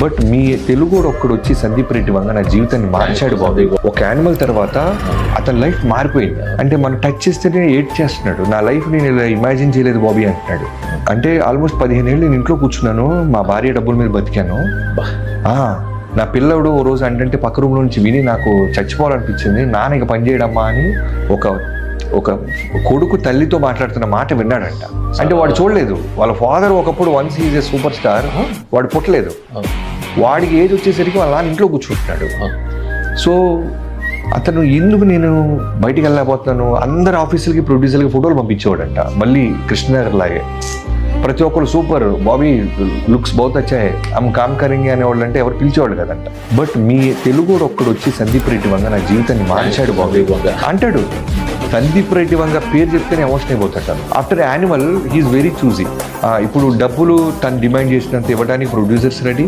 But మీ తెలుగు ఒక్కడు వచ్చి సందీప్ రెడ్డి వంగ నా జీవితాన్ని మార్చాడు బాబు. ఒక యానిమల్ తర్వాత అతని లైఫ్ మారిపోయింది. అంటే మనం టచ్ చేస్తేనే ఏడ్ చేస్తున్నాడు. నా లైఫ్ నేను ఇలా ఇమాజిన్ చేయలేదు బాబీ అంటున్నాడు. అంటే ఆల్మోస్ట్ 15 ఏళ్ళు నేను ఇంట్లో కూర్చున్నాను, మా భార్య డబ్బుల మీద బతికాను. నా పిల్లడు ఓ రోజు అంటే పక్క రూమ్లో నుంచి విని నాకు చచ్చిపోవాలనిపించింది, నాన్న ఇక పని చేయడమ్మా అని ఒక కొడుకు తల్లితో మాట్లాడుతున్న మాట విన్నాడంట. అంటే వాడు చూడలేదు, వాళ్ళ ఫాదర్ ఒకప్పుడు once is a super star, వాడు పుట్టలేదు. వాడికి ఏజ్ వచ్చేసరికి వాళ్ళ నాన్న ఇంట్లో కూర్చుంటున్నాడు. సో అతను ఎందుకు నేను బయటికి వెళ్ళలేకపోతున్నాను, అందరు ఆఫీసులకి ప్రొడ్యూసర్లకి ఫోటోలు పంపించేవాడంట. మళ్ళీ కృష్ణనగర్ లాగే ప్రతి ఒక్కరు సూపర్ బాబీ లుక్స్ బహుత్ వచ్చాయి, అమ్ కామ్ కరింగి అనేవాళ్ళు అంటే ఎవరు పిలిచేవాళ్ళు కదంట. బట్ మీ తెలుగు ఒక్కడు వచ్చి సందీప్ రెడ్డి వంగ నా జీవితాన్ని మార్చాడు బాబీ అంటాడు. సందీప్ రెడ్డి వంగ పేరు చెప్తేనే ఎమోషన్ అయిపోతాడు. After Animal he's very choosy. ఇప్పుడు డబ్బులు తను డిమాండ్ చేసినంత ఇవ్వడానికి ప్రొడ్యూసర్స్ రెడీ,